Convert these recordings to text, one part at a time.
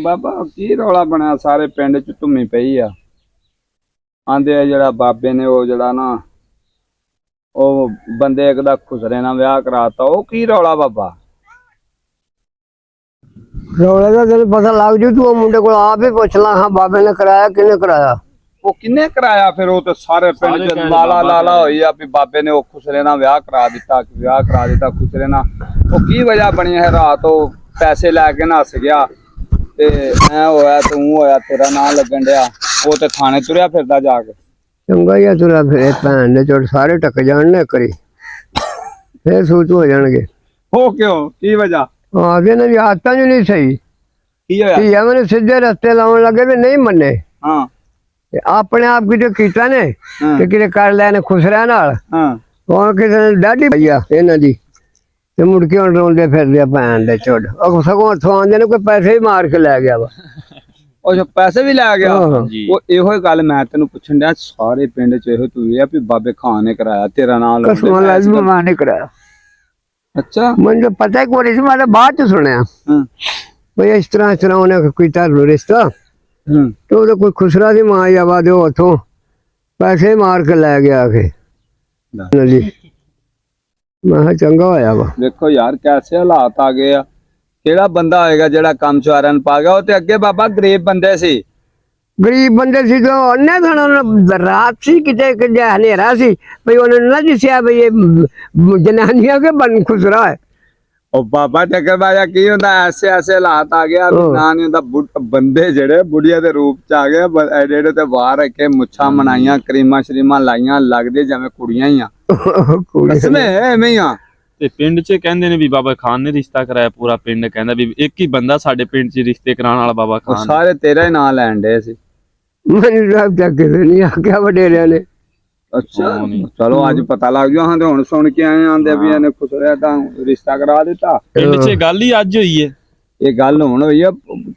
बाबा की रौला बनया सारे पिंड च धुम्मी पई आ आंदे आ जेड़ा बाबे ने वो जेड़ा ना ओ बंदे एक दा खुसरे नाल विआह कराता ओ की रौला बाबा रौले का तेन पता लग जू तू मुंडे को आप ही पुछ ला। हाँ बाबे ने कराया किने कराया वो किन्ने कराया फिर वो तो सारे पिंड च लाला लाला होई आ भी बाबे ने वो खुसरे नाल विआह करा दिता खुसरे नाल ओ की वजह बनी है रात ओ पैसे लैके नस गया ते ऐ होया तू होया तेरा नाम लगन दिया वो ते थाने तुरया फिरदा जाके चंगा ही तुरा फिर भैन ने चोट सारे टक जान ने करी फिर सूच हो जाएंगे। हो क्यों की वजह आगे ने भी आदत जो नहीं सही की होया मैंने सीधे रस्ते लाने लगे भी नहीं मन्ने। हाँ अपने आप की जो कीता ने कि कर लैने खुसरिया नाल हाँ किसी ने डाढ़ी भैया इन्हों की ते मुड़के हम रोंदे फिरदे भैन दे चोट सगों उथों आंदे ने कोई पैसे ही मार के लै गया वा अच्छा पैसे भी लै गया वो इहो गल मैं तेन पुछन दिया सारे पिंड च इहो तू भी बाबे खान ने कराया तेरा नाम कसम लाजमी मैं नहीं कराया। अच्छा मुझे पता ही कोई नहीं मैं बाद च सुनया भाई इस तरह उन्हें कीता रिश्ता तो उधर कोई खुसरा सी मां जावा दे उथों पैसे मार के लै गया आके जी मैं चंगा होया वा। देखो यार कैसे हालात आ गए केड़ा बंदा होएगा जेड़ा कम चुआरियां नूं पा गया वो ते अगे बाबा गरीब बंदे सी गरीब बंदे सी तो अन्ने थोड़ा रात सी किते हनेरा सी भाई उन्होंने ना दिसिया भाई ये जनानियां के बन खुसरा है ओ बाबा टक्कर बाजा की हुंदा ऐसे ऐसे हालात आ गया ना नहीं हुंदा बंदे जेड़े बुढ़िया दे रूप च आ गए एडे एडे ते बाहर रखे मुछां मनाइयां क्रीमां श्रीमां लाइयां लगदे जिवें कुड़ियां ही आ कसमें एवें ही आ ते पिंड च कहंदे ने भी बाबा खान ने रिश्ता कराया पूरा पिंड कहंदा भी एक ही बंदा साडे पिंड च रिश्ते कराने वाला बाबा खान सारे तेरा ही नाम लैन डे सी मैंने साहब तक नहीं आख्या वडेरिया ने। अच्छा चलो अज पता लग गया हाँ हुण सुन के आए आंदे भी इन्हें खुसरिया तां रिश्ता करा दिता पिंड च गल ही अज होई है ये गल हुण होई है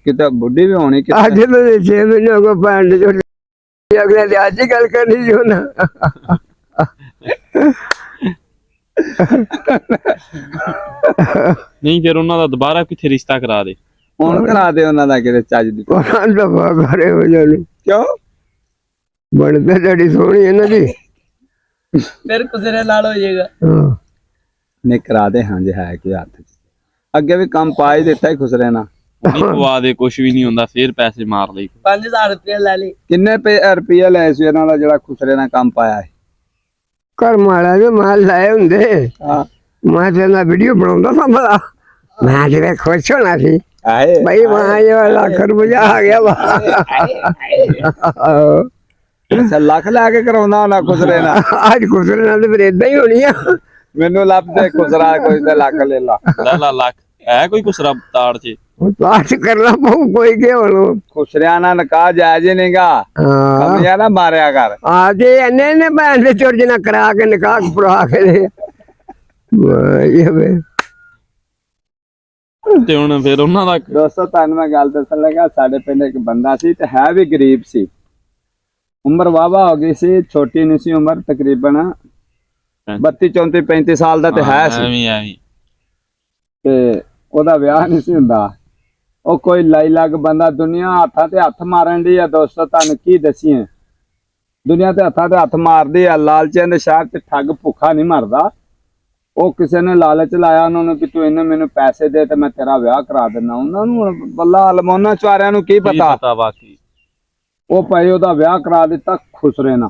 किते बुढ़ी भी होनी अज तो 6 महीने हो गए भैन जो अगले दिन अज ही गल करनी जो ना नहीं फिर उन्होंने दोबारा किथे रिश्ता करा दे हुण करा दे उन्हां दा किते चज दी घरे हो जाने क्यों बनते डैडी सोहनी है ना जी फिर खुसरे नाल हो जाएगा नहीं करा दे हाँ जी है कि हथ अगे भी काम पा ही दिता ही खुसरे ना नहीं पवा दे कुछ भी नहीं हुंदा फिर पैसे मार ले 5000 रुपया लै ली किन्ने रुपया लै सी इन्हां दा जेड़ा खुसरे ना काम पाया है घर माड़ा जो माल लाए हुंदे मैं तेरा वीडियो बनाउंदा सा बड़ा मैं तेरे खुश होना सी भाई वहां जो लाख रुपया आ गया अच्छा लख लैके कराउंदा होना खुसरे ना आज खुसरे नाल फिर इदां ही होनी है मैनू लभ दे खुसरा कोई ते लख ले ला लाख है कोई कुसरा ताड़ च आज करना पऊ कोई के बोलो खुसरिया ना निकाह जायज ही नहींगा कमियां ना मारिया कर आज इन्ने ने भैन दे चोर जना करा के निकाह पढ़ा के दे ये वे ते हुण फिर उन्हां दा दोस्तों तुहानू मैं गल दसन लगा साडे पिंड एक बंदा सी ते है भी गरीब सी उम्र वाहवा हो गई सी छोटी नहीं सी उम्र तकरीबन 32 34 35 साल दा ते है सी ते ओदा विआह नहीं सी हुंदा ओ कोई लाई लग बंदा दुनिया हत्थां ते हत्थ मारन दी है दोस्तों तुहानू की दसीए दुनिया ते हत्थां ते हत्थ मारदी है लालचे दे शहर च ठग भुखा नहीं मरदा ओ किसी ने लालच लाया उन्होंने कि तू इन्हें मैनू पैसे दे ते मैं तेरा विआह करा देना उन्होंने बल्ला अलमोना चुआरियां नू की पता बाकी ओ भाई ओदा विआह करा दिता खुसरे ना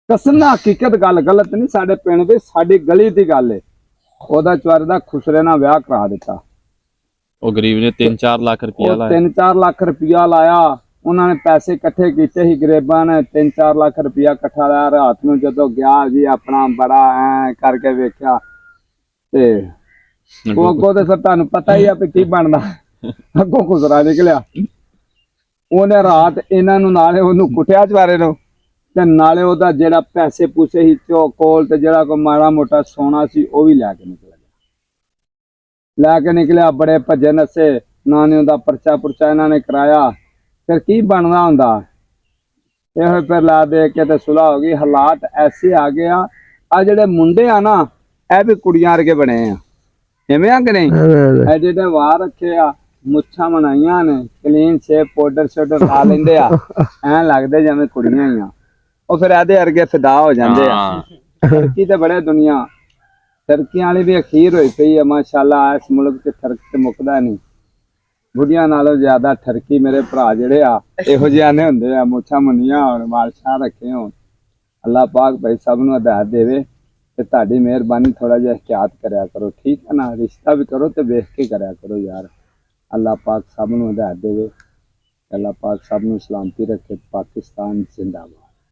कसना हकीकत गल गलत नहीं साडे पिंड दी साडी गली दी गल है ओदा चुआरे दा खुसरे ना विआह करा दिता ओ गरीब ने 3-4 लाख रुपया लाया 3-4 लाख रुपया लाया उन्होंने पैसे इकट्ठे किए ही गरीबां ने 3-4 लाख रुपया इकट्ठा लाया रात नूं जदों गया जी अपना बड़ा ऐ करके वेख्या ते अगों ते फिर तुहानू पता ही है भी की बनदा अगों खुसरा निकलिया उन्हें रात इन्हां नूं नाले ओनू कुटिया चवारे नूं ते नाले ओदा जेड़ा पैसे पूसे ही कोल ते जेड़ा कोई माड़ा मोटा सोना सी ओ भी लैके निकलिया बड़े भजे नसे ना ने ओदा परचा पुरचा इन्हां ने कराया फिर की बनना हुंदा यह फिर ला दे के ते सुलह हो गई हालात ऐसे आ गया आ जेड़े मुंडे आ ना ए भी कुड़ियां वर्गे बने आ इवें आ कि नहीं एडे एडे वार रखे आ ਮੁੱਛਾਂ ਬਣਾਈਆਂ ਨੇ ਕਲੀਨ ਸ਼ੇਪ ਪਾਊਡਰ ਸ਼ਾਊਡਰ ਲਾ ਲੈਂਦੇ ਆ ਐਂ ਲੱਗਦੇ ਜਿਵੇਂ ਕੁੜੀਆਂ ਹੀ ਆ ਉਹ ਫਿਰ ਇਹਦੇ ਵਰਗੇ ਫਿਦਾ ਹੋ ਜਾਂਦੇ ਆ ਤਰੱਕੀ ਤੇ ਬੜੇ ਦੁਨੀਆ ਤਰੱਕੀਆਂ ਵਾਲੀ ਵੀ ਅਖੀਰ ਹੋਈ ਪਈ ਆ ਮਾਸ਼ਾਅੱਲਾ ਇਸ ਮੁਲਕ ਤੇ ਤਰੱਕ ਤੇ ਮੁੱਕਦਾ ਨਹੀਂ ਬੁੱਢੀਆਂ ਨਾਲੋਂ ਜ਼ਿਆਦਾ ਠਰਕੀ ਮੇਰੇ ਭਰਾ ਜਿਹੜੇ ਆ ਇਹੋ ਜਿਹੇ ਨੇ ਹੁੰਦੇ ਆ ਮੁੱਛਾਂ ਮੁੰਨੀਆਂ ਹੋਣ ਮਾਲਸ਼ਾਂ ਰੱਖੇ ਹੋਣ ਅੱਲਾਹ ਪਾਕ ਭਾਈ ਸਭ ਨੂੰ ਹਦਾਇਤ ਦੇਵੇ ਤੇ ਤੁਹਾਡੀ ਮਿਹਰਬਾਨੀ ਥੋੜਾ ਜਿਹਾ ਇhtiyat ਕਰਿਆ ਕਰੋ ਠੀਕ ਹੈ ਨਾ ਰਿਸ਼ਤਾ ਵੀ ਕਰੋ ਤੇ ਵੇਖ ਕੇ ਕਰਿਆ ਕਰੋ ਯਾਰ ਅੱਲਾਹ ਪਾਕ ਸਭ ਨੂੰ ਹਦਾਇਤ ਦੇਵੇ ਅੱਲਾਹ ਪਾਕ ਸਭ ਨੂੰ ਸਲਾਮਤੀ ਰੱਖੇ ਪਾਕਿਸਤਾਨ ਜ਼ਿੰਦਾਬਾਦ